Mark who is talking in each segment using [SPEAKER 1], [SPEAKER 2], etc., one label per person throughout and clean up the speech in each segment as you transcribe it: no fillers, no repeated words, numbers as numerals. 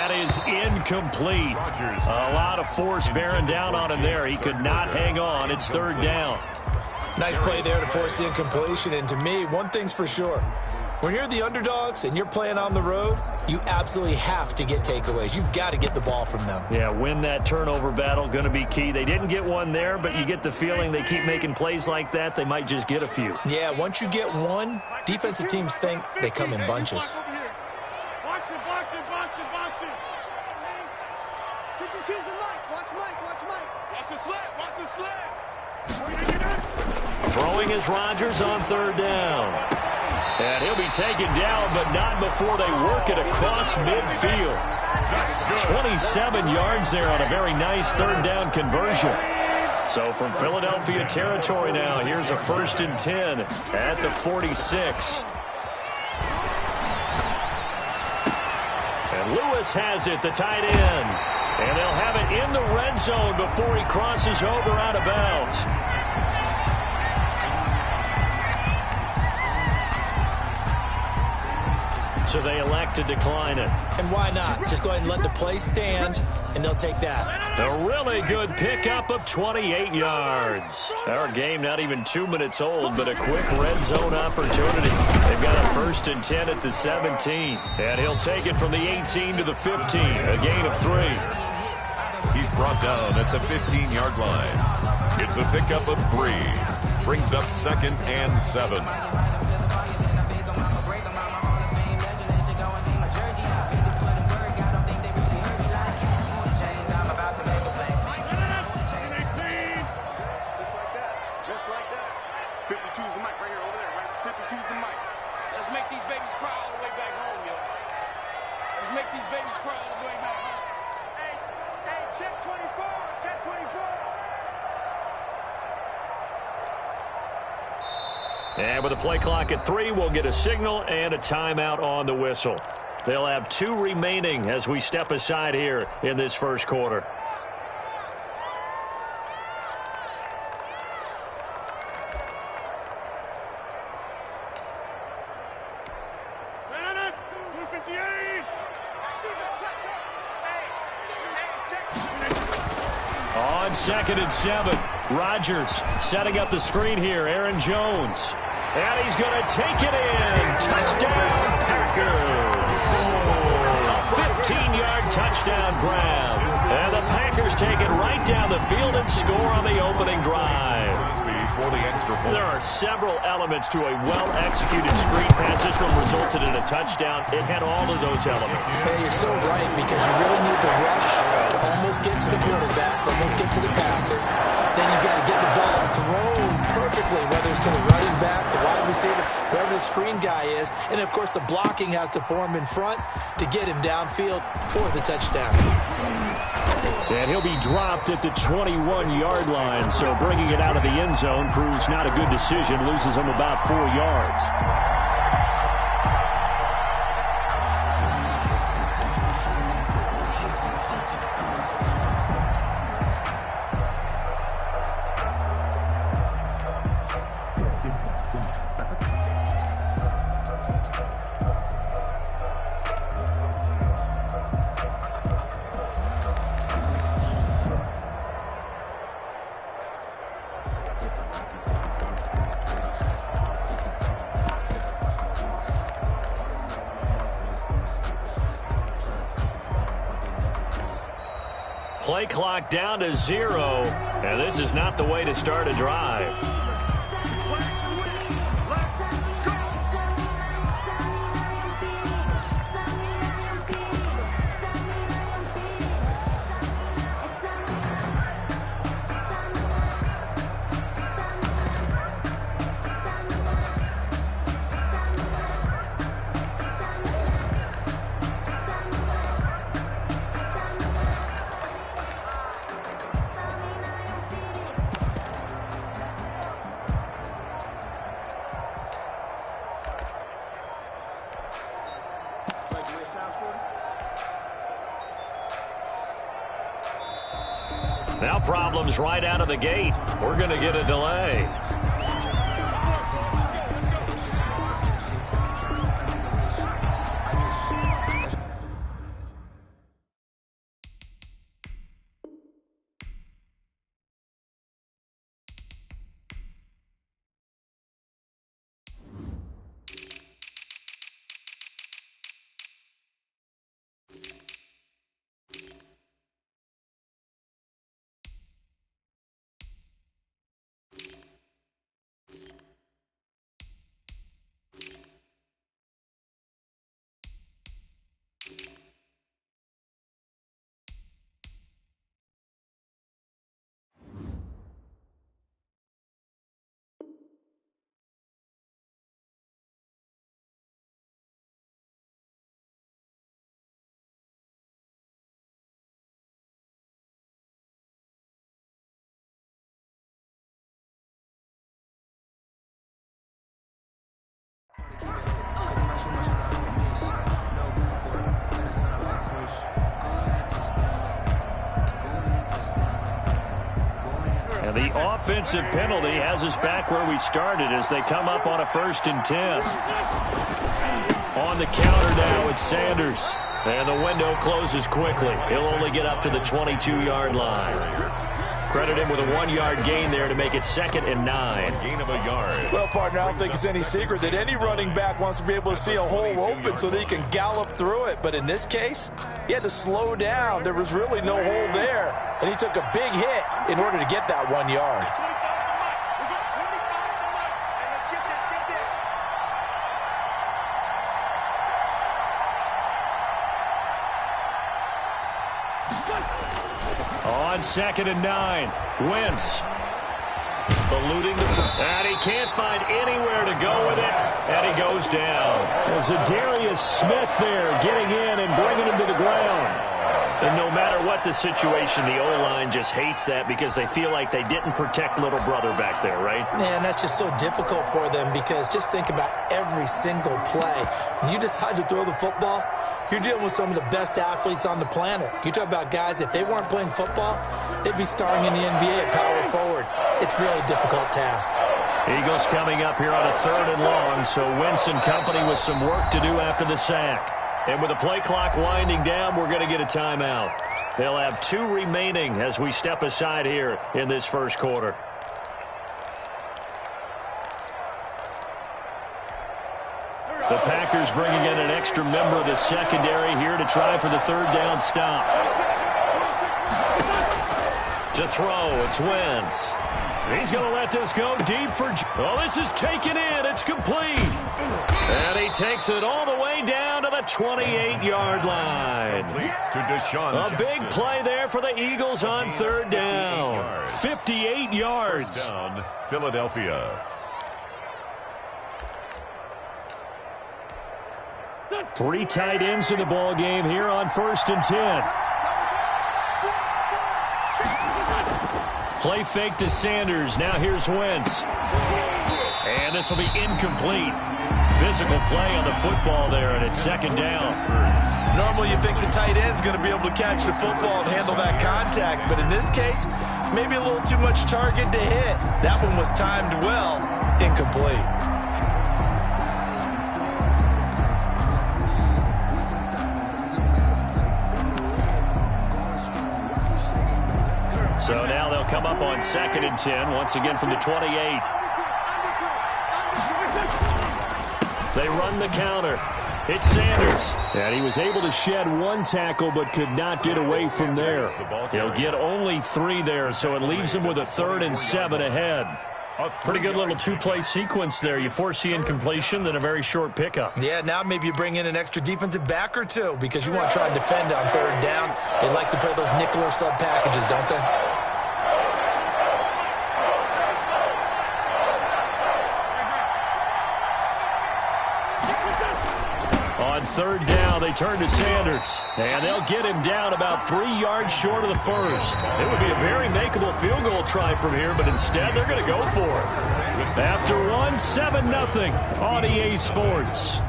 [SPEAKER 1] That is incomplete. A lot of force bearing down on him there. He could not hang on. It's third down.
[SPEAKER 2] Nice play there to force the incompletion. And to me, one thing's for sure. When you're the underdogs and you're playing on the road, you absolutely have to get takeaways. You've got to get the ball from them.
[SPEAKER 1] Yeah, win that turnover battle, going to be key. They didn't get one there, but you get the feeling they keep making plays like that, they might just get a few.
[SPEAKER 2] Yeah, once you get one, defensive teams think they come in bunches.
[SPEAKER 1] Throwing is Rodgers on third down. And he'll be taken down, but not before they work it across midfield. 27 yards there on a very nice third down conversion. So from Philadelphia territory now, here's a 1st and 10 at the 46. And Lewis has it, the tight end. And they'll have it in the red zone before he crosses over out of bounds. So they elect to decline it.
[SPEAKER 2] And why not? Just go ahead and let the play stand, and they'll take that.
[SPEAKER 1] A really good pickup of 28 yards. Our game not even 2 minutes old, but a quick red zone opportunity. They've got a 1st and 10 at the 17. And he'll take it from the 18 to the 15, a gain of 3.
[SPEAKER 3] He's brought down at the 15-yard line. It's a pickup of 3. Brings up 2nd and 7.
[SPEAKER 1] And with the play clock at 3, we'll get a signal and a timeout on the whistle. They'll have 2 remaining as we step aside here in this first quarter. On 2nd and 7, Rodgers setting up the screen here. Aaron Jones. And he's going to take it in. Touchdown, Packers. A 15-yard touchdown grab. And the Packers take it right down the field and score on the opening drive. There are several elements to a well-executed screen pass. This one resulted in a touchdown. It had all of those elements.
[SPEAKER 2] Hey, you're so right, because you really need the rush to almost get to the quarterback, almost get to the passer. Then you got to get the ball thrown perfectly, whether it's to the running back, the wide receiver, whoever the screen guy is. And, of course, the blocking has to form in front to get him downfield for the touchdown.
[SPEAKER 1] And he'll be dropped at the 21-yard line, so bringing it out of the end zone proves not a good decision, loses him about 4 yards. Play clock down to 0, and this is not the way to start a drive. Now problems right out of the gate. We're going to get a delay. And the offensive penalty has us back where we started as they come up on a 1st and 10. On the counter now, it's Sanders. And the window closes quickly. He'll only get up to the 22-yard line. Credit him with a 1-yard gain there to make it 2nd and 9.
[SPEAKER 3] Gain of a yard.
[SPEAKER 2] Well, partner, I don't think it's any secret that any running back wants to be able to see a hole open so that he can gallop through it. But in this case, he had to slow down. There was really no hole there. And he took a big hit in order to get that 1 yard.
[SPEAKER 1] On 2nd and 9, Wentz eluding and he can't find anywhere to go with it, and he goes down. Zadarius Smith there getting in and bringing him to the ground. And no matter what the situation, the O-line just hates that because they feel like they didn't protect little brother back there, right?
[SPEAKER 2] Man, that's just so difficult for them because just think about every single play. When you decide to throw the football, you're dealing with some of the best athletes on the planet. You talk about guys, if they weren't playing football, they'd be starring in the NBA at power forward. It's a really difficult task.
[SPEAKER 1] Eagles coming up here on a 3rd and long, so Wentz and company with some work to do after the sack. And with the play clock winding down, we're going to get a timeout. They'll have 2 remaining as we step aside here in this 1st quarter. The Packers bringing in an extra member of the secondary here to try for the 3rd down stop. To throw, it's Wentz. He's going to let this go deep for... Oh, this is taken in. It's complete. And he takes it all the way down to the 28-yard line.
[SPEAKER 3] To Deshaun
[SPEAKER 1] A big play there for the Eagles on 3rd down. 58 yards.
[SPEAKER 3] Down, Philadelphia.
[SPEAKER 1] 3 tight ends in the ball game here on 1st and 10. Play fake to Sanders. Now here's Wentz. And this will be incomplete. Physical play on the football there, and it's 2nd down.
[SPEAKER 2] Normally you think the tight end's going to be able to catch the football and handle that contact, but in this case, maybe a little too much target to hit. That one was timed well, incomplete.
[SPEAKER 1] So now they'll come up on 2nd and 10, once again from the 28. They run the counter. It's Sanders. And he was able to shed 1 tackle but could not get away from there. He'll get only 3 there, so it leaves him with a 3rd and 7 ahead. Pretty good little 2-play sequence there. You force the incompletion, then a very short pickup.
[SPEAKER 2] Yeah, now maybe you bring in an extra defensive back or 2 because you want to try and defend on 3rd down. They like to play those nickel or sub packages, don't they?
[SPEAKER 1] On 3rd down, they turn to Sanders, and they'll get him down about 3 yards short of the 1st. It would be a very makeable field goal try from here, but instead they're going to go for it. After 1, 7-0 on EA Sports.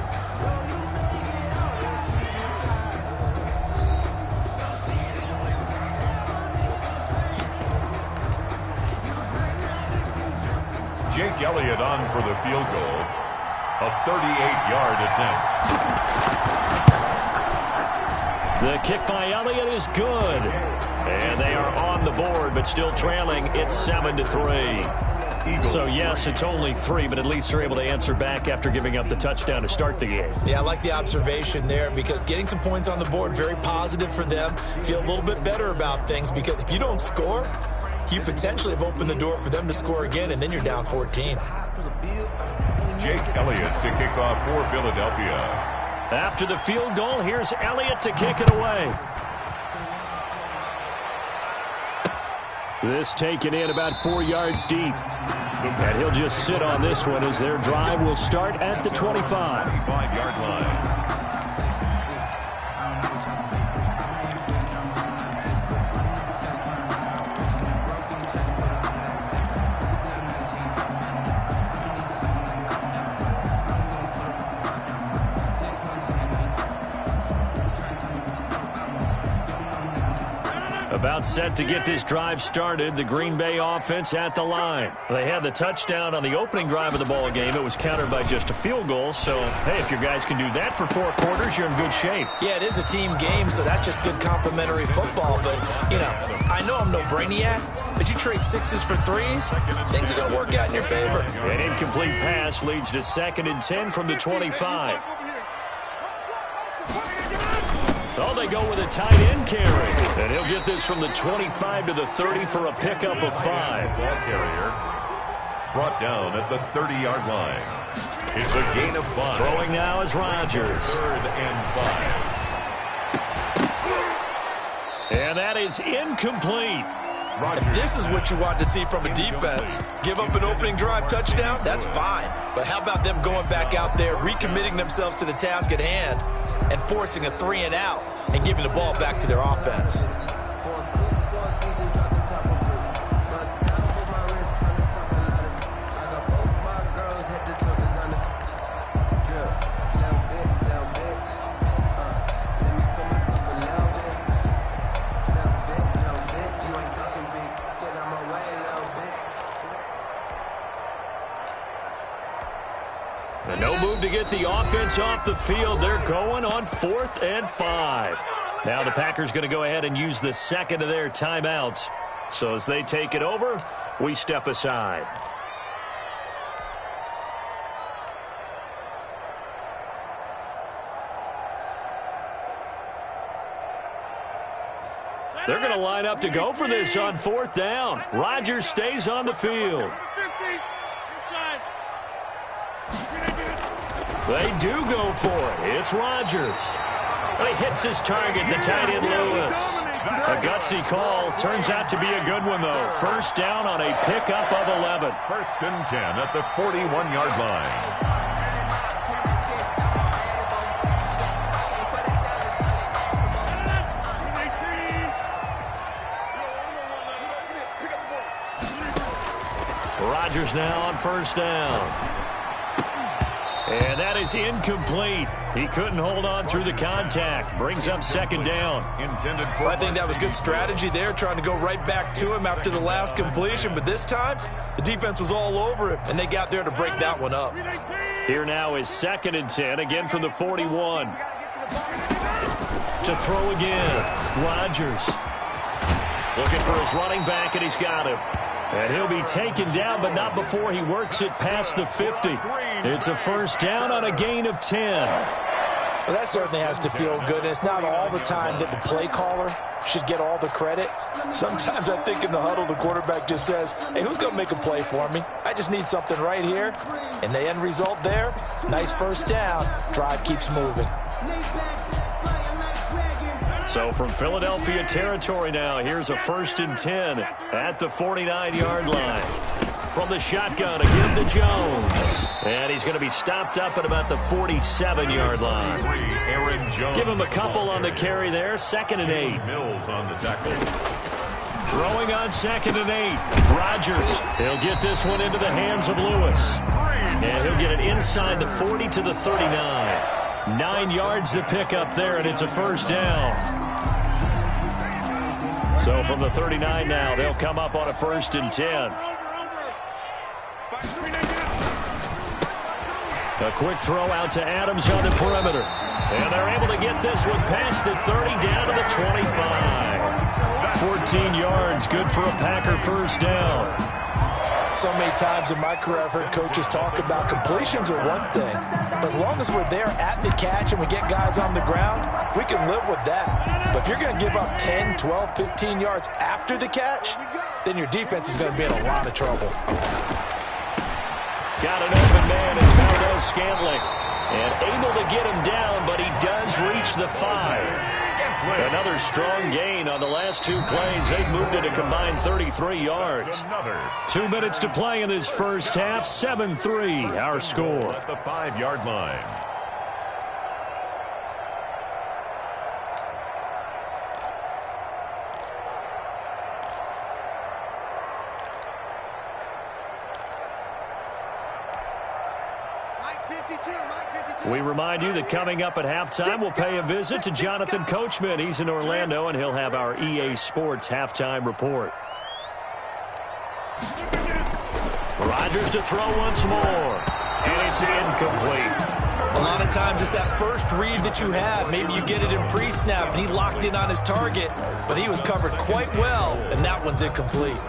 [SPEAKER 3] Jake Elliott on for the field goal. A 38-yard attempt.
[SPEAKER 1] The kick by Elliott is good. And they are on the board, but still trailing. It's 7-3. So, yes, it's only 3, but at least they're able to answer back after giving up the touchdown to start the game.
[SPEAKER 2] Yeah, I like the observation there because getting some points on the board, very positive for them. Feel a little bit better about things because if you don't score, you potentially have opened the door for them to score again, and then you're down 14.
[SPEAKER 3] Jake Elliott to kick off for Philadelphia.
[SPEAKER 1] After the field goal, here's Elliott to kick it away. This taken in about 4 yards deep. And he'll just sit on this one as their drive will start at the 25.
[SPEAKER 3] 25-yard line.
[SPEAKER 1] About set to get this drive started. The Green Bay offense at the line. They had the touchdown on the opening drive of the ball game. It was countered by just a field goal. So, hey, if your guys can do that for 4 quarters, you're in good shape.
[SPEAKER 2] Yeah, it is a team game, so that's just good complimentary football. But, you know, I know I'm no brainiac, but you trade 6s for 3s, things are going to work out in your favor.
[SPEAKER 1] An incomplete pass leads to 2nd and 10 from the 25. Oh, they go with a tight end carry. And he'll get this from the 25 to the 30 for a pickup of 5.
[SPEAKER 3] Ball carrier brought down at the 30-yard line. It's a gain of 5.
[SPEAKER 1] Throwing now is Rodgers.
[SPEAKER 3] 3rd and 5.
[SPEAKER 1] And that is incomplete.
[SPEAKER 2] And this is what you want to see from a defense. Give up an opening drive touchdown, that's fine. But how about them going back out there, recommitting themselves to the task at hand, and forcing a 3 and out and giving the ball back to their offense.
[SPEAKER 1] No move to get the offense off the field. They're going on 4th and 5. Now the Packers going to go ahead and use the 2nd of their timeouts. So as they take it over, we step aside. They're going to line up to go for this on 4th down. Rodgers stays on the field. They do go for it. It's Rodgers. He hits his target, the tight end Lewis. A gutsy call. Turns out to be a good one, though. 1st down on a pickup of 11.
[SPEAKER 3] 1st and 10 at the 41-yard line.
[SPEAKER 1] Rodgers now on 1st down. And that is incomplete. He couldn't hold on through the contact. Brings up 2nd down.
[SPEAKER 2] I think that was good strategy there, trying to go right back to him after the last completion. But this time, the defense was all over him, and they got there to break that one up.
[SPEAKER 1] Here now is 2nd and 10, again from the 41. To throw again. Rodgers. Looking for his running back, and he's got him. And he'll be taken down, but not before he works it past the 50. It's a 1st down on a gain of 10.
[SPEAKER 2] Well, that certainly has to feel good. And it's not all the time that the play caller should get all the credit. Sometimes I think in the huddle, the quarterback just says, hey, who's going to make a play for me? I just need something right here. And the end result there, nice 1st down. Drive keeps moving.
[SPEAKER 1] So from Philadelphia territory now, here's a 1st and 10 at the 49-yard line. From the shotgun, a give to Jones. And he's going to be stopped up at about the 47-yard line. Give him a couple on the carry there. 2nd and 8.
[SPEAKER 3] Mills on the tackle.
[SPEAKER 1] Throwing on 2nd and 8. Rodgers. He'll get this one into the hands of Lewis. And he'll get it inside the 40 to the 39. 9 yards to pick up there, and it's a 1st down. So from the 39 now, they'll come up on a 1st and 10. A quick throw out to Adams on the perimeter. And they're able to get this one past the 30 down to the 25. 14 yards, good for a Packer 1st down.
[SPEAKER 2] So many times in my career, I've heard coaches talk about completions are one thing. But as long as we're there at the catch and we get guys on the ground, we can live with that. But if you're going to give up 10, 12, 15 yards after the catch, then your defense is going to be in a lot of trouble.
[SPEAKER 1] Got an open man. It's Valdez-Scantling. And able to get him down, but he does reach the 5. Another strong gain on the last 2 plays. They've moved it a combined 33 yards. 2 minutes to play in this 1st half. 7-3, our score.
[SPEAKER 3] At the 5-yard line.
[SPEAKER 1] We remind you that coming up at halftime, we'll pay a visit to Jonathan Coachman. He's in Orlando, and he'll have our EA Sports halftime report. Rodgers to throw once more, and it's incomplete.
[SPEAKER 2] A lot of times it's that first read that you have. Maybe you get it in pre-snap, and he locked in on his target, but he was covered quite well, and that one's incomplete.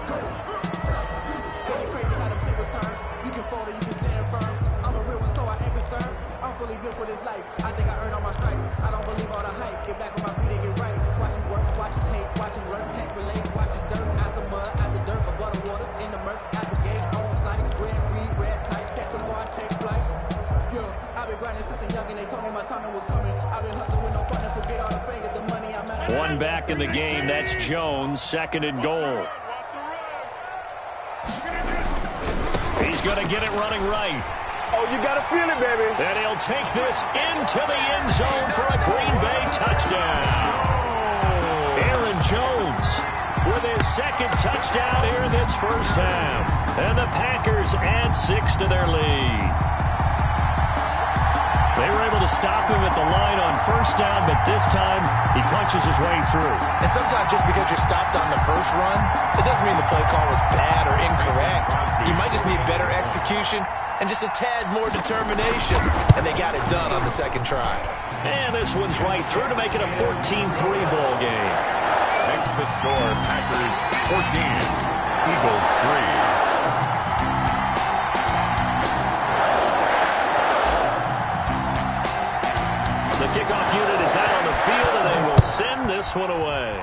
[SPEAKER 4] For this life, I think I earned all my stripes. I don't believe all the hype. Get back on my feet and get right. Watch you work, watch you hate, watch you learn, can't relate. Watch you stir out the mud, out the dirt, above the waters, in the murks, at the gate, on site. Red, green, red, tight, set the bar, take flight. Yeah, I've been grinding since a young and they told me my timing was coming. I've been hustling with no fun and forget all the fame, get the money I'm at.
[SPEAKER 1] One back in the game, that's Jones, second and goal. He's going to get it running right.
[SPEAKER 5] Oh, you got to feel it, baby.
[SPEAKER 1] And he'll take this into the end zone for a Green Bay touchdown. Aaron Jones with his second touchdown here in this first half. And the Packers add 6 to their lead. They were able to stop him at the line on first down, but this time he punches his way through.
[SPEAKER 2] And sometimes just because you're stopped on the first run, it doesn't mean the play call was bad or incorrect. You might just need better execution and just a tad more determination, and they got it done on the second try.
[SPEAKER 1] And this one's right through to make it a 14-3 ball game.
[SPEAKER 3] Makes the score Packers 14, Eagles 3.
[SPEAKER 1] The kickoff unit is out on the field, and they will send this one away.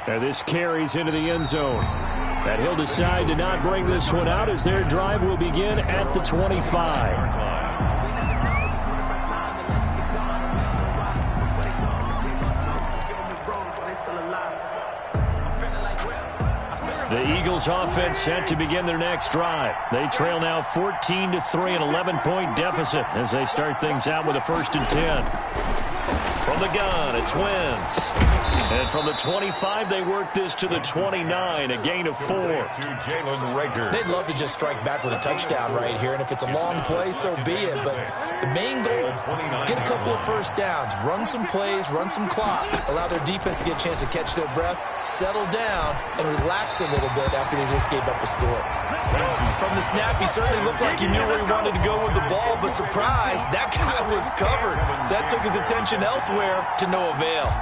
[SPEAKER 1] And this carries into the end zone. And he'll decide to not bring this one out as their drive will begin at the 25. The Eagles offense set to begin their next drive. They trail now 14-3, an 11-point deficit as they start things out with a 1st and 10. From the gun, it's Wentz. And from the 25, they work this to the 29, a gain of 4.
[SPEAKER 2] They'd love to just strike back with a touchdown right here, and if it's a long play, so be it. But the main goal, get a couple of first downs, run some plays, run some clock, allow their defense to get a chance to catch their breath, settle down, and relax a little bit after they just gave up a score. From the snap, he certainly looked like he knew where he wanted to go with the ball, but surprise, that guy was covered. So that took his attention elsewhere to no avail.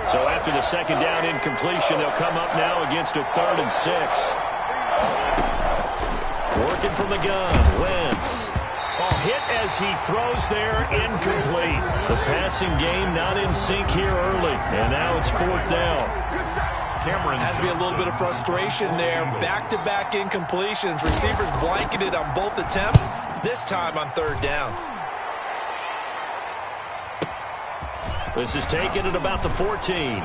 [SPEAKER 1] So after the second down incompletion, they'll come up now against a 3rd and 6. Working from the gun, Wentz. Hit as he throws there, incomplete. The passing game not in sync here early, and now it's 4th down.
[SPEAKER 2] Has to be a little bit of frustration there. Back-to-back incompletions. Receivers blanketed on both attempts, this time on 3rd down.
[SPEAKER 1] This is taken at about the 14.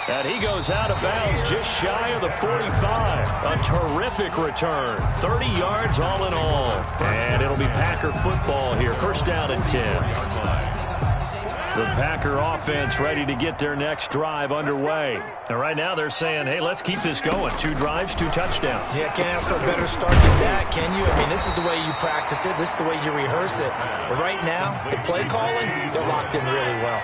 [SPEAKER 1] And he goes out of bounds just shy of the 45. A terrific return. 30 yards all in all. And it'll be Packer football here. 1st down and 10. The Packer offense ready to get their next drive underway. And right now they're saying, hey, let's keep this going. 2 drives, 2 touchdowns.
[SPEAKER 2] Yeah, can't ask for a better start than that, can you? I mean, this is the way you practice it. This is the way you rehearse it. But right now, the play calling, they're locked in really well.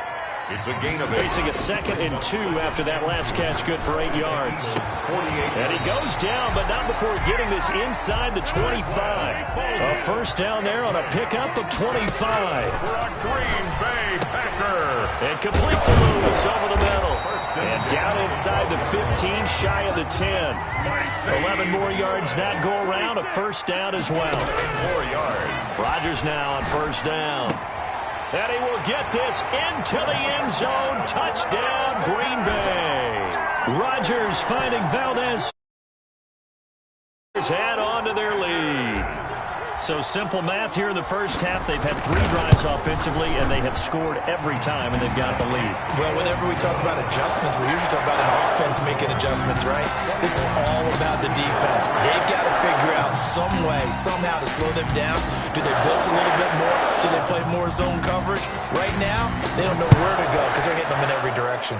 [SPEAKER 3] It's a gain of 8.
[SPEAKER 1] Facing a 2nd and 2 after that last catch, good for 8 yards. And he goes down, but not before getting this inside the 25. A 1st down there on a pickup of 25.
[SPEAKER 3] For a Green Bay Packer.
[SPEAKER 1] And complete to Lewis over the middle. And down inside the 15, shy of the 10. 11 more yards that go around, a 1st down as well.
[SPEAKER 3] 4 yards.
[SPEAKER 1] Rodgers now on 1st down. And he will get this into the end zone. Touchdown, Green Bay. Rodgers finding Valdez. Add on to their lead. So simple math here in the first half. They've had 3 drives offensively, and they have scored every time, and they've got the lead.
[SPEAKER 2] Well, whenever we talk about adjustments, we usually talk about an offense making adjustments, right? This is all about the defense. They've got to figure out some way way somehow to slow them down. Do they blitz a little bit more? Do they play more zone coverage? Right now, they don't know where to go because they're hitting them in every direction.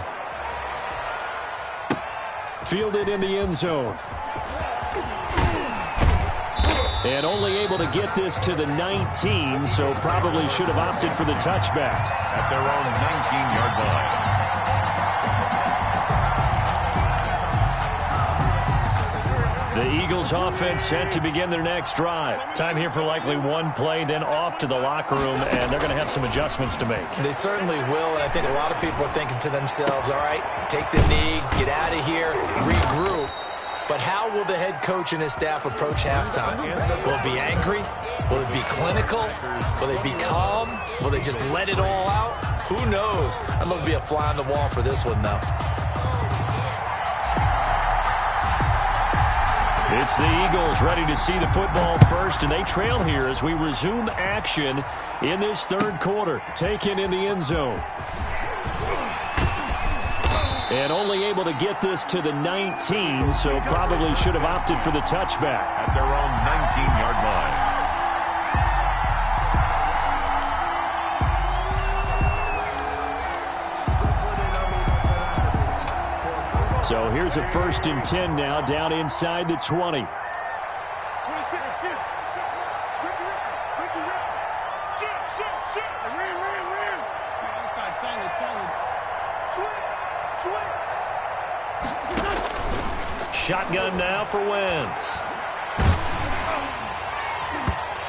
[SPEAKER 1] Fielded in the end zone. And only able to get this to the 19, so probably should have opted for the touchback.
[SPEAKER 3] At their own 19-yard line.
[SPEAKER 1] The Eagles offense set to begin their next drive. Time here for likely one play, then off to the locker room, and they're going to have some adjustments to make.
[SPEAKER 2] They certainly will, and I think a lot of people are thinking to themselves, all right, take the knee, get out of here, regroup. But how will the head coach and his staff approach halftime? Will it be angry? Will it be clinical? Will they be calm? Will they just let it all out? Who knows? I'd love to be a fly on the wall for this one, though.
[SPEAKER 1] It's the Eagles ready to see the football first, and they trail here as we resume action in this third quarter. Taken in the end zone. And only able to get this to the 19, so probably should have opted for the touchback.
[SPEAKER 3] At their own 19-yard line.
[SPEAKER 1] So here's a 1st and 10 now, down inside the 20. Shotgun now for Wentz.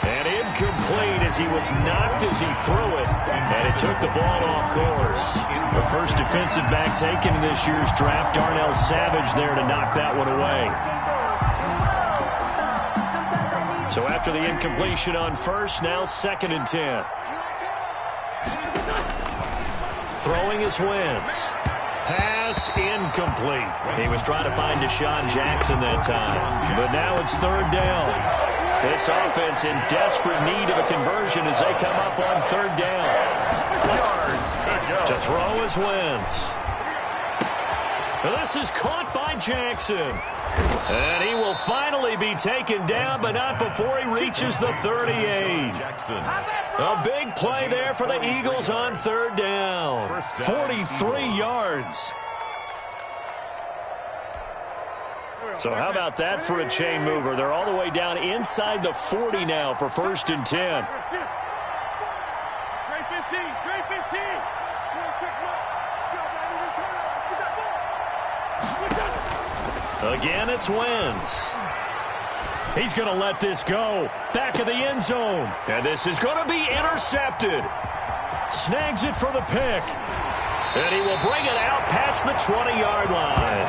[SPEAKER 1] And incomplete as he was knocked as he threw it. And it took the ball off course. The first defensive back taken in this year's draft, Darnell Savage, there to knock that one away. So after the incompletion on first, now 2nd and 10. Throwing is Wentz. Pass incomplete. He was trying to find Deshaun Jackson that time. But now it's 3rd down. This offense in desperate need of a conversion as they come up on 3rd down. To throw is Wentz. This is caught by Jackson. And he will finally be taken down, but not before he reaches the 38. A big play there for the Eagles on 3rd down. 43 yards. So how about that for a chain mover? They're all the way down inside the 40 now for 1st and 10. Again, it's Wentz. He's going to let this go. Back of the end zone. And this is going to be intercepted. Snags it for the pick. And he will bring it out past the 20-yard line.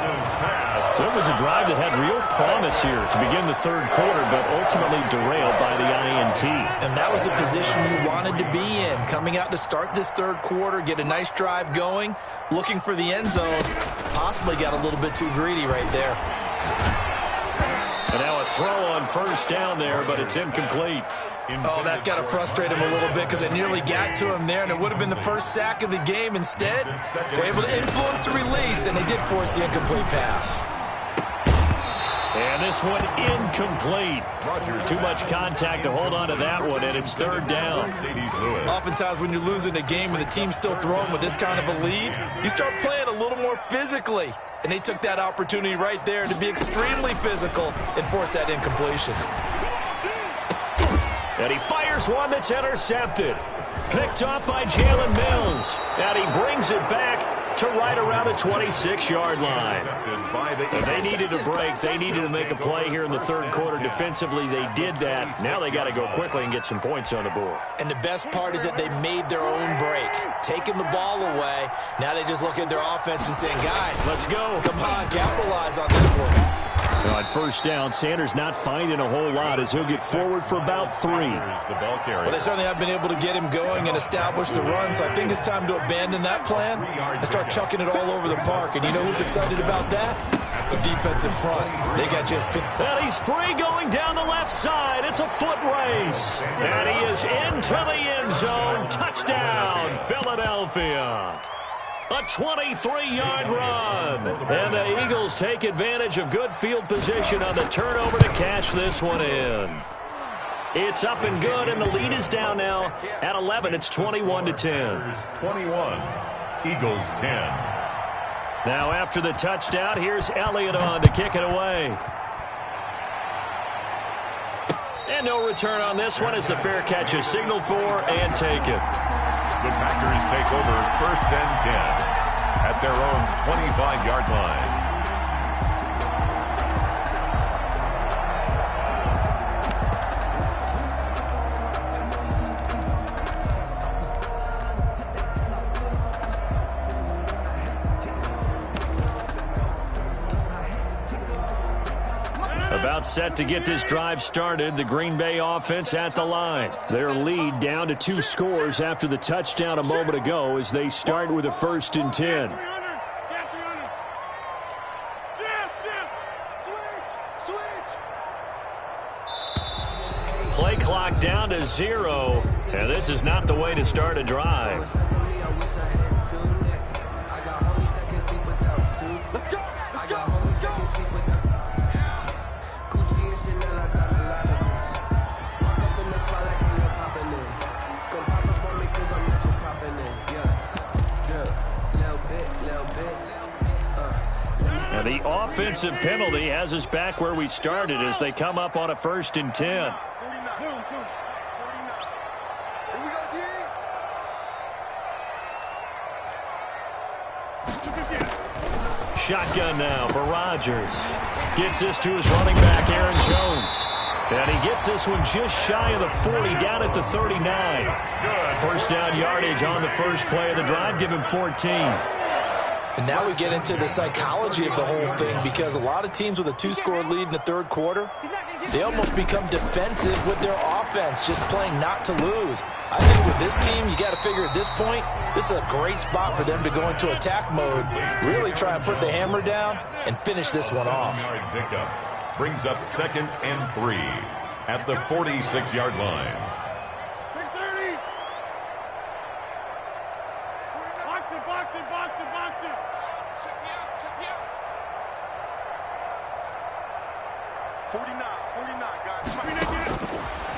[SPEAKER 1] So it was a drive that had real promise here to begin the 3rd quarter, but ultimately derailed by the INT.
[SPEAKER 2] And that was the position you wanted to be in. Coming out to start this 3rd quarter, get a nice drive going, looking for the end zone. Possibly got a little bit too greedy right there.
[SPEAKER 1] And now a throw on 1st down there, but it's incomplete.
[SPEAKER 2] Oh, that's got to frustrate him a little bit because they nearly got to him there, and it would have been the first sack of the game. Instead, they're able to influence the release, and they did force the incomplete pass.
[SPEAKER 1] And this one incomplete. Too much contact to hold on to that one, and it's 3rd down.
[SPEAKER 2] Oftentimes when you're losing a game and the team's still throwing with this kind of a lead, you start playing a little more physically. And they took that opportunity right there to be extremely physical and force that incompletion.
[SPEAKER 1] And he fires one that's intercepted. Picked up by Jalen Mills. And he brings it back to right around the 26-yard line. And they needed a break. They needed to make a play here in the 3rd quarter. Defensively, they did that. Now they got to go quickly and get some points on the board.
[SPEAKER 2] And the best part is that they made their own break. Taking the ball away. Now they just look at their offense and saying, guys,
[SPEAKER 1] let's go.
[SPEAKER 2] Come on, capitalize on this one.
[SPEAKER 1] On 1st down, Sanders not finding a whole lot as he'll get forward for about 3.
[SPEAKER 2] Well, they certainly have been able to get him going and establish the run, so I think it's time to abandon that plan and start chucking it all over the park. And you know who's excited about that? The defensive front. They got just picked.
[SPEAKER 1] And he's free going down the left side. It's a foot race. And he is into the end zone. Touchdown, Philadelphia. A 23-yard run. And the Eagles take advantage of good field position on the turnover to cash this one in. It's up and good, and the lead is down now at 11. It's 21-10.
[SPEAKER 3] 21, Eagles 10.
[SPEAKER 1] Now after the touchdown, here's Elliott on to kick it away. And no return on this one as the fair catch is signaled for and taken.
[SPEAKER 3] The Packers take over 1st and 10 at their own 25-yard line.
[SPEAKER 1] About set to get this drive started, the Green Bay offense at the line. Their lead down to 2 scores after the touchdown a moment ago as they start with a 1st and 10. Play clock down to 0, and this is not the way to start a drive. And the offensive penalty has us back where we started as they come up on a 1st and 10. Shotgun now for Rodgers. Gets this to his running back, Aaron Jones. And he gets this one just shy of the 40, down at the 39. First down yardage on the first play of the drive. Give him 14.
[SPEAKER 2] And now we get into the psychology of the whole thing, because a lot of teams with a 2-score lead in the 3rd quarter, they almost become defensive with their offense, just playing not to lose. I think with this team, you got to figure at this point, this is a great spot for them to go into attack mode, really try and put the hammer down and finish this one off.
[SPEAKER 3] Pickup brings up 2nd and 3 at the 46-yard line.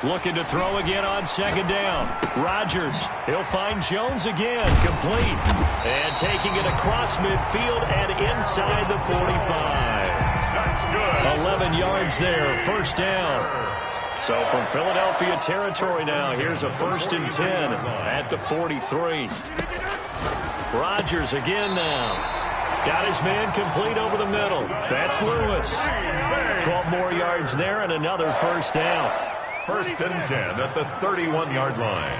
[SPEAKER 1] Looking to throw again on 2nd down. Rodgers, he'll find Jones again, complete. And taking it across midfield and inside the 45.
[SPEAKER 3] That's good.
[SPEAKER 1] 11 yards there, 1st down. So from Philadelphia territory now, here's a 1st and 10 at the 43. Rodgers again now. Got his man complete over the middle. That's Lewis. 12 more yards there and another 1st down.
[SPEAKER 3] 1st and 10 at the 31-yard line.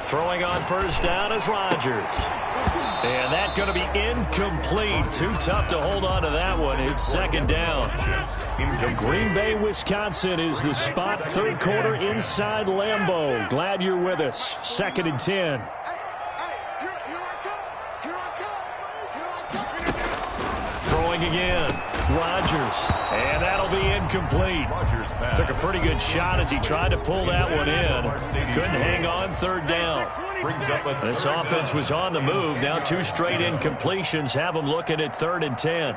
[SPEAKER 1] Throwing on 1st down is Rodgers. And that's going to be incomplete. Too tough to hold on to that one. It's 2nd down. Green Bay, Wisconsin is the spot. 3rd quarter inside Lambeau. Glad you're with us. 2nd and 10. Throwing again. Rodgers. And that'll be incomplete. Took a pretty good shot as he tried to pull that one in. Couldn't hang on. 3rd down. This offense was on the move. Now 2 straight incompletions have them looking at 3rd and 10.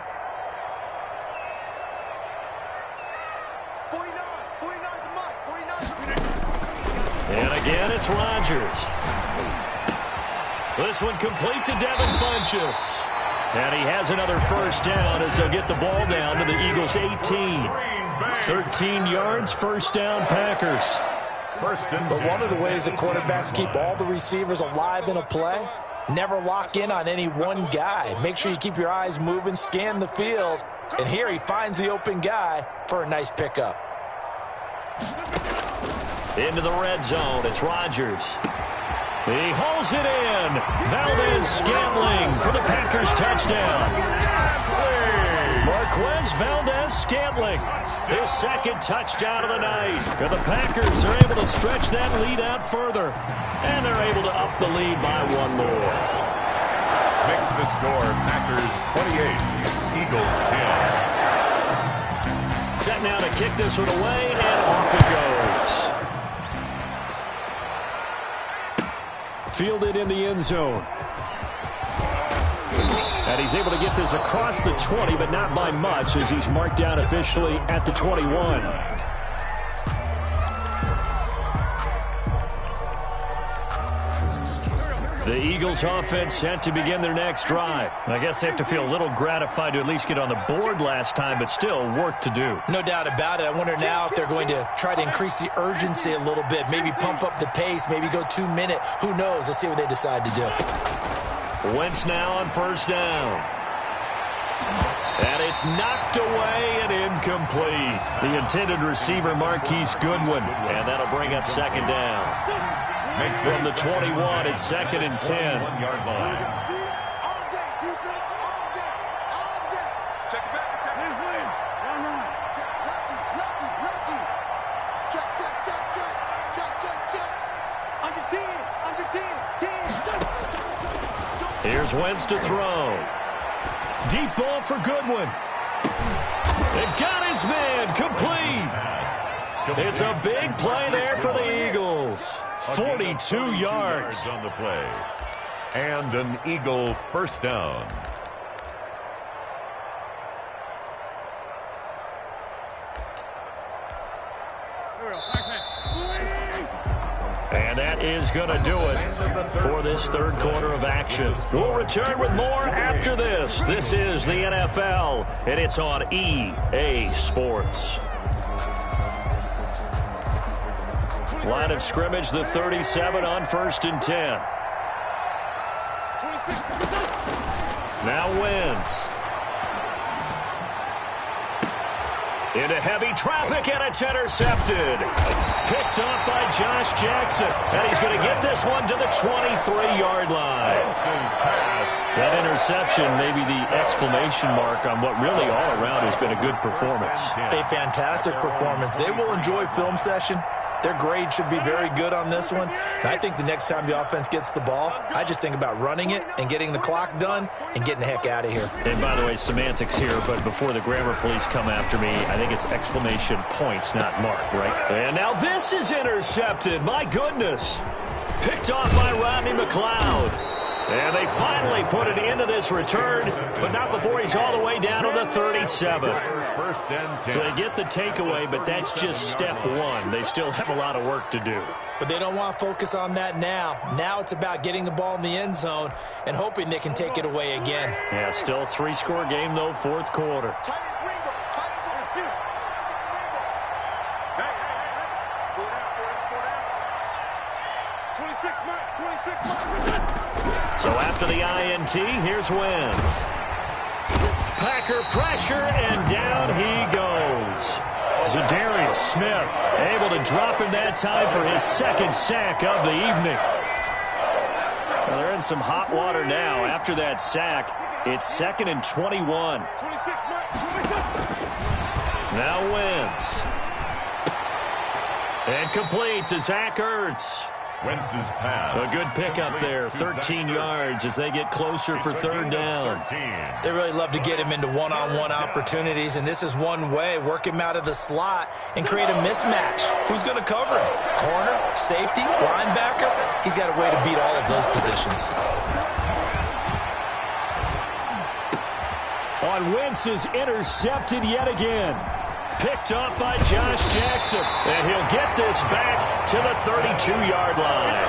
[SPEAKER 1] And again, it's Rodgers. This one complete to Devin Funchess. And he has another 1st down as they'll get the ball down to the Eagles' 18. 13 yards, 1st down, Packers.
[SPEAKER 2] But one of the ways that quarterbacks keep all the receivers alive in a play, never lock in on any one guy. Make sure you keep your eyes moving, scan the field. And here he finds the open guy for a nice pickup.
[SPEAKER 1] Into the red zone, it's Rodgers. He hauls it in. Valdez-Scantling for the Packers touchdown. Marquez Valdez-Scantling, his 2nd touchdown of the night. And the Packers are able to stretch that lead out further. And they're able to up the lead by 1 more.
[SPEAKER 3] Makes the score Packers 28, Eagles 10.
[SPEAKER 1] Set now to kick this one away, and off it goes. Fielded in the end zone. And he's able to get this across the 20, but not by much, as he's marked down officially at the 21. The Eagles offense set to begin their next drive. I guess they have to feel a little gratified to at least get on the board last time, but still work to do.
[SPEAKER 2] No doubt about it. I wonder now if they're going to try to increase the urgency a little bit, maybe pump up the pace, maybe go 2 minute. Who knows? Let's see what they decide to do.
[SPEAKER 1] Wentz now on first down. And it's knocked away and incomplete. The intended receiver, Marquise Goodwin. And that'll bring up second down. From the 21, it's 2nd and 10.
[SPEAKER 3] 1-yard line.
[SPEAKER 1] Here's Wentz to throw. Deep ball for Goodwin. It got his man complete. It's a big play there for the Eagles. 42 yards
[SPEAKER 3] on the play. And an Eagle first down.
[SPEAKER 1] And that is going to do it for this third quarter of action. We'll return with more after this. This is the NFL, and it's on EA Sports. Line of scrimmage, the 37 on 1st and 10. Now Wentz. Into heavy traffic, and it's intercepted. Picked off by Josh Jackson. And he's going to get this one to the 23-yard line. That interception may be the exclamation mark on what really all around has been a good performance.
[SPEAKER 2] A fantastic performance. They will enjoy film session. Their grade should be very good on this one. And I think the next time the offense gets the ball, I just think about running it and getting the clock done and getting the heck out of here.
[SPEAKER 1] And by the way, semantics here, but before the grammar police come after me, I think it's exclamation points, not mark, right? And now this is intercepted. My goodness. Picked off by Rodney McLeod. And they finally put it into this return, but not before he's all the way down to the 37.
[SPEAKER 3] First and 10.
[SPEAKER 1] So they get the takeaway, but that's just step one. They still have a lot of work to do.
[SPEAKER 2] But they don't want to focus on that now. Now it's about getting the ball in the end zone and hoping they can take it away again.
[SPEAKER 1] Yeah, still 3-score game, though, fourth quarter. So after the INT, here's Wentz. Packer pressure, and down he goes. Zadarius Smith able to drop him that time for his second sack of the evening. Well, they're in some hot water now. After that sack, it's 2nd and 21. Now Wentz. And complete to Zach Ertz.
[SPEAKER 3] Wentz's pass.
[SPEAKER 1] A good pickup there, 13 yards as they get closer for third down.
[SPEAKER 2] They really love to get him into one-on-one opportunities, and this is one way. Work him out of the slot and create a mismatch. Who's going to cover him? Corner, safety, linebacker? He's got a way to beat all of those positions.
[SPEAKER 1] On Wentz is intercepted yet again. Picked up by Josh Jackson. And he'll get this back to the 32-yard line.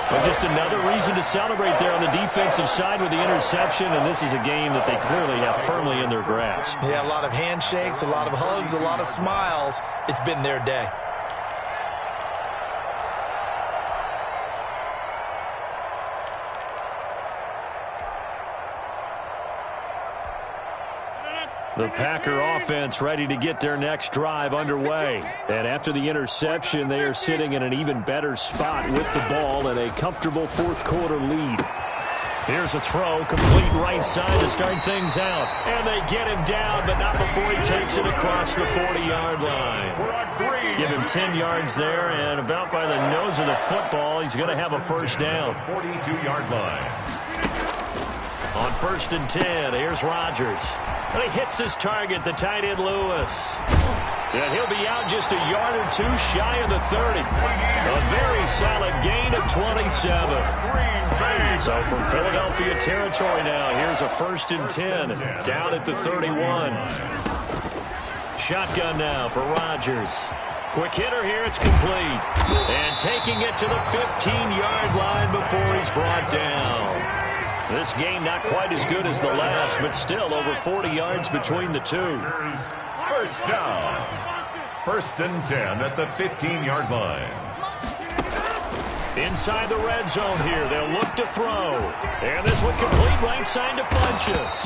[SPEAKER 1] Well, just another reason to celebrate there on the defensive side with the interception. And this is a game that they clearly have firmly in their grasp.
[SPEAKER 2] Yeah, a lot of handshakes, a lot of hugs, a lot of smiles. It's been their day.
[SPEAKER 1] The Packer offense ready to get their next drive underway. And after the interception, they are sitting in an even better spot with the ball and a comfortable fourth quarter lead. Here's a throw, complete right side to start things out. And they get him down, but not before he takes it across the 40-yard line. Give him 10 yards there, and about by the nose of the football, he's going to have a first down.
[SPEAKER 3] 42-yard line.
[SPEAKER 1] On 1st and 10, here's Rodgers. And he hits his target, the tight end Lewis. And he'll be out just a yard or two shy of the 30. A very solid gain of 27. So from Philadelphia territory now, here's a 1st and 10 down at the 31. Shotgun now for Rodgers. Quick hitter here, it's complete. And taking it to the 15-yard line before he's brought down. This game not quite as good as the last, but still over 40 yards between the two.
[SPEAKER 3] First down. 1st and 10 at the 15-yard line.
[SPEAKER 1] Inside the red zone here, they'll look to throw. And this one complete right side to Funchess.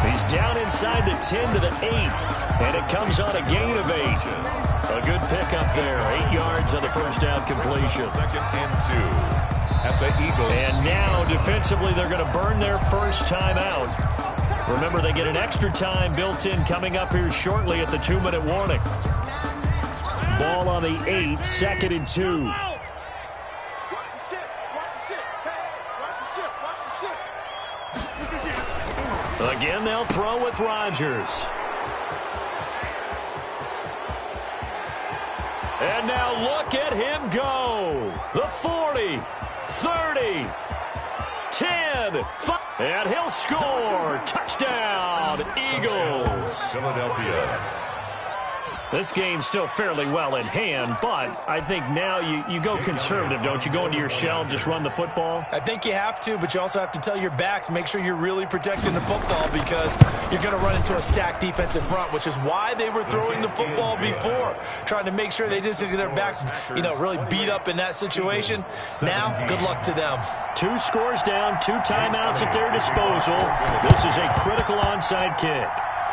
[SPEAKER 1] He's down inside the 10 to the 8. And it comes on a gain of 8. A good pickup there. 8 yards on the first down completion.
[SPEAKER 3] 2nd and 2 at the Eagles.
[SPEAKER 1] And now defensively they're going to burn their first time out. Remember, they get an extra time built in coming up here shortly at the 2-minute warning. Ball on the 8, 2nd and 2. Again, they'll throw with Rodgers. And now look at him go. The 40, 30, 10, 5, and he'll score. Touchdown, Eagles.
[SPEAKER 3] Philadelphia.
[SPEAKER 1] This game's still fairly well in hand, but I think now you go conservative, don't you? Go into your shell and just run the football?
[SPEAKER 2] I think you have to, but you also have to tell your backs, make sure you're really protecting the football because you're going to run into a stacked defensive front, which is why they were throwing the football before, trying to make sure they just get their backs, really beat up in that situation. Now, good luck to them.
[SPEAKER 1] 2 scores down, 2 timeouts at their disposal. This is a critical onside kick.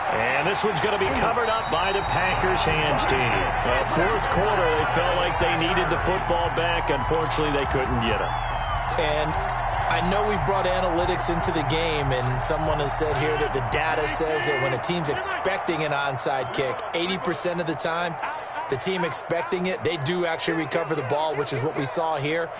[SPEAKER 1] And this one's going to be covered up by the Packers hands team. Fourth quarter, they felt like they needed the football back. Unfortunately, they couldn't get it.
[SPEAKER 2] And I know we brought analytics into the game, and someone has said here that the data says that when a team's expecting an onside kick, 80% of the time, the team expecting it, they do actually recover the ball, which is what we saw here.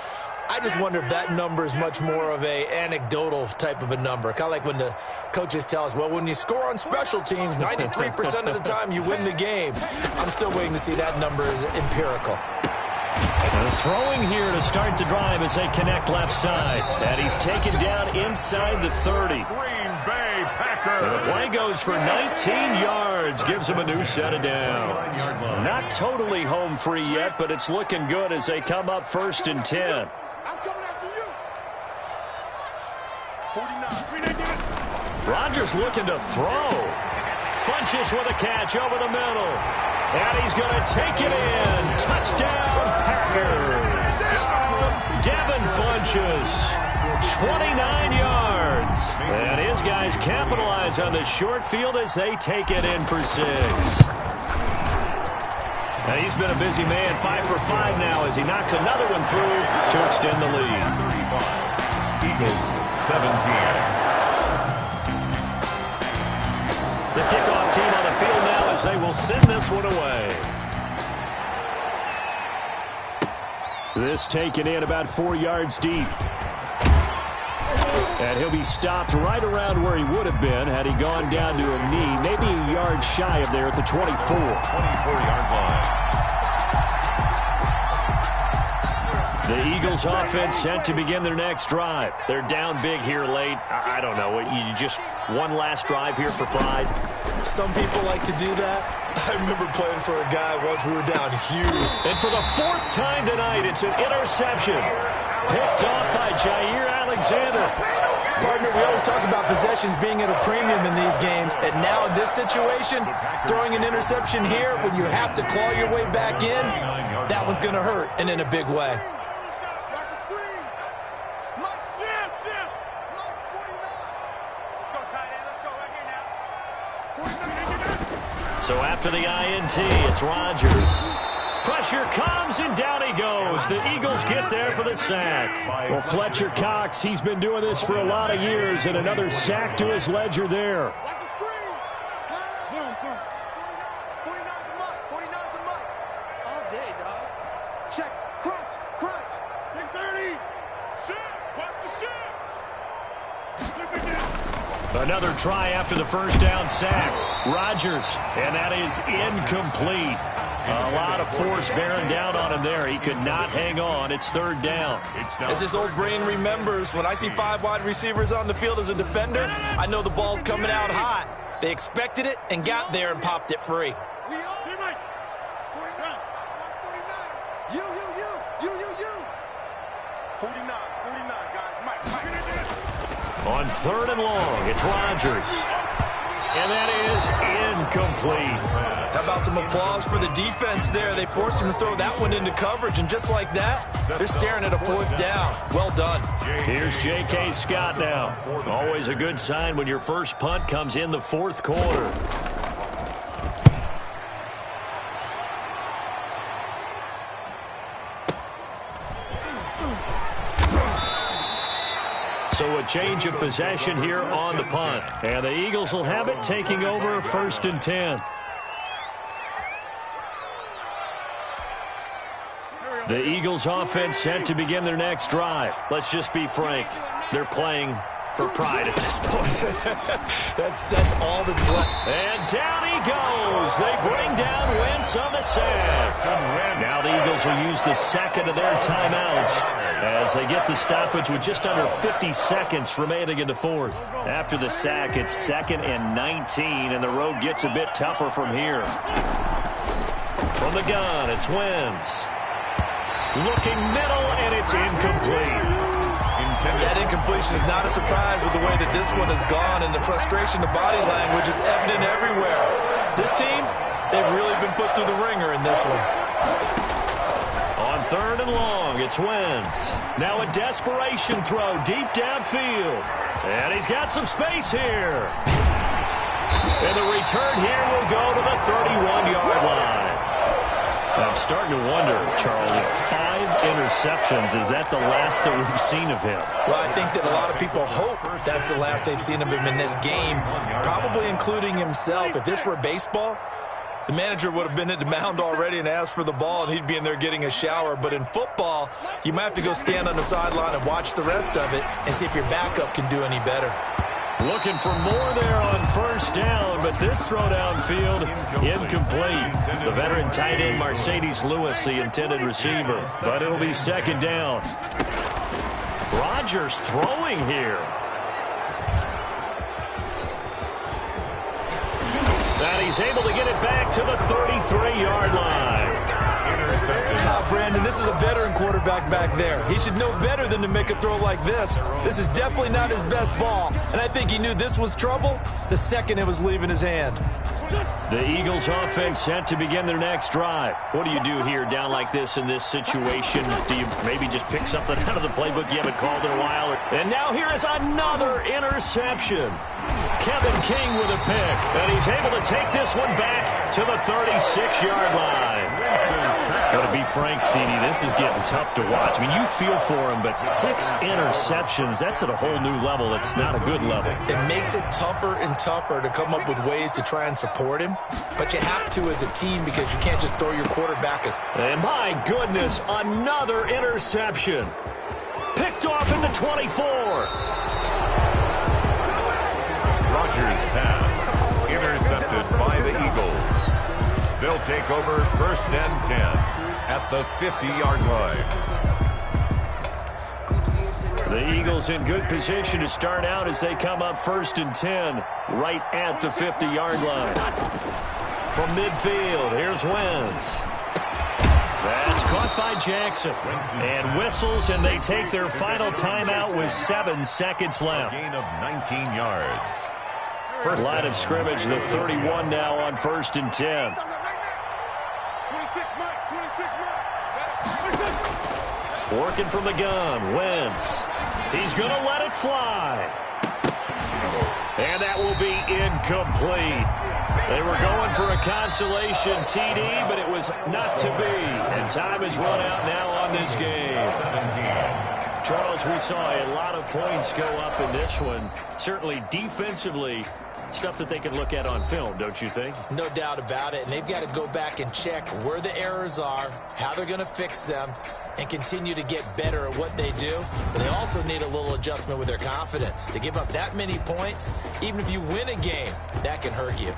[SPEAKER 2] I just wonder if that number is much more of a anecdotal type of a number. Kind of like when the coaches tell us, well, when you score on special teams, 93% of the time you win the game. I'm still waiting to see that number is empirical.
[SPEAKER 1] And throwing here to start the drive as they connect left side. And he's taken down inside the 30.
[SPEAKER 3] Green Bay Packers.
[SPEAKER 1] The play goes for 19 yards. Gives him a new set of downs. Not totally home free yet, but it's looking good as they come up 1st and 10.
[SPEAKER 5] I'm coming after you. 49.
[SPEAKER 1] Rodgers looking to throw. Funchess with a catch over the middle. And he's going to take it in. Touchdown, Packers. Devin Funchess, 29 yards. And his guys capitalize on the short field as they take it in for 6. And he's been a busy man, 5 for 5 now as he knocks another one through to extend the lead.
[SPEAKER 3] Eagles 17.
[SPEAKER 1] The kickoff team on the field now as they will send this one away. This taken in about 4 yards deep. And he'll be stopped right around where he would have been had he gone down to a knee, maybe a yard shy of there at the 24.
[SPEAKER 3] 24-yard line.
[SPEAKER 1] The Eagles offense set to begin their next drive. They're down big here late. I don't know. You just one last drive here for pride?
[SPEAKER 2] Some people like to do that. I remember playing for a guy once we were down huge.
[SPEAKER 1] And for the 4th time tonight, it's an interception. Picked off by Jair Alexander.
[SPEAKER 2] Partner, we always talk about possessions being at a premium in these games, and now in this situation, throwing an interception here when you have to claw your way back in, that one's going to hurt, and in a big way.
[SPEAKER 1] So after the INT, it's Rodgers. Pressure comes, and down he goes. The Eagles get there for the sack. Well, Fletcher Cox, he's been doing this for a lot of years, and another sack to his ledger there.
[SPEAKER 5] Watch the screen. 49's the mark. 49's the mark. All day, dog. Check. Crunch. Crunch. Check 30. Shit. Watch the shit. Flip it down.
[SPEAKER 1] Another try after the first down sack. Rodgers, and that is incomplete. A lot of force bearing down on him there. He could not hang on. It's third down.
[SPEAKER 2] As this old brain remembers, when I see 5 wide receivers on the field as a defender, I know the ball's coming out hot. They expected it and got there and popped it free.
[SPEAKER 5] You. 49, guys. Mike.
[SPEAKER 1] On third and long, it's Rodgers. And that is incomplete.
[SPEAKER 2] How about some applause for the defense there? They forced him to throw that one into coverage, and just like that, they're staring at a fourth down. Well done.
[SPEAKER 1] Here's J.K. Scott now. Always a good sign when your first punt comes in the fourth quarter. So a change of possession here on the punt. And the Eagles will have it, taking over first and 10. The Eagles offense set to begin their next drive. Let's just be frank. They're playing for pride at this point.
[SPEAKER 2] That's all that's left.
[SPEAKER 1] And down he goes. They bring down Wentz on the sack. Now the Eagles will use the second of their timeouts as they get the stoppage with just under 50 seconds remaining in the fourth. After the sack, it's 2nd and 19, and the road gets a bit tougher from here. From the gun, it's Wentz. Looking middle, and it's incomplete.
[SPEAKER 2] That incompletion is not a surprise with the way that this one has gone, and the frustration, the body language is evident everywhere. This team, they've really been put through the ringer in this one.
[SPEAKER 1] On third and long, it's Wentz. Now a desperation throw deep downfield. And he's got some space here. And the return here will go to the 31-yard line. I'm starting to wonder, Charlie, 5 interceptions, is that the last that we've seen of him?
[SPEAKER 2] Well, I think that a lot of people hope that's the last they've seen of him in this game, probably including himself. If this were baseball, the manager would have been at the mound already and asked for the ball, and he'd be in there getting a shower. But in football, you might have to go stand on the sideline and watch the rest of it and see if your backup can do any better.
[SPEAKER 1] Looking for more there on first down, but this throw downfield, incomplete. The veteran tight end, Mercedes Lewis, the intended receiver. But it'll be second down. Rodgers throwing here. And he's able to get it back to the 33-yard line.
[SPEAKER 2] Brandon, this is a veteran quarterback back there. He should know better than to make a throw like this. This is definitely not his best ball, and I think he knew this was trouble the second it was leaving his hand.
[SPEAKER 1] The Eagles offense set to begin their next drive. What do you do here down like this in this situation? Do you maybe just pick something out of the playbook you haven't called in a while? And now here is another interception. Kevin King with a pick, and he's able to take this one back to the 36-yard line. Got to be frank, CD, this is getting tough to watch. I mean, you feel for him, but 6 interceptions, that's at a whole new level. It's not a good level.
[SPEAKER 2] It makes it tougher and tougher to come up with ways to try and support him, but you have to as a team because you can't just throw your quarterback as...
[SPEAKER 1] And my goodness, another interception. Picked off at the 24.
[SPEAKER 3] Rodgers' pass intercepted by the Eagles. They'll take over first and 10 at the 50-yard line.
[SPEAKER 1] The Eagles in good position to start out as they come up first and 10 right at the 50-yard line. From midfield, here's Wentz. That's caught by Jackson. And whistles, and they take their final timeout with 7 seconds left.
[SPEAKER 3] A gain of 19 yards.
[SPEAKER 1] First line of scrimmage, the 31 now on first and 10.
[SPEAKER 5] 26, Mike.
[SPEAKER 1] Working from the gun, Wentz. He's going to let it fly. And that will be incomplete. They were going for a consolation TD, but it was not to be. And time is run out now on this game.
[SPEAKER 3] 17.
[SPEAKER 1] Charles, we saw a lot of points go up in this one. Certainly defensively, stuff that they can look at on film, don't you think?
[SPEAKER 2] No doubt about it. And they've got to go back and check where the errors are, how they're going to fix them, and continue to get better at what they do. But they also need a little adjustment with their confidence. To give up that many points, even if you win a game, that can hurt you.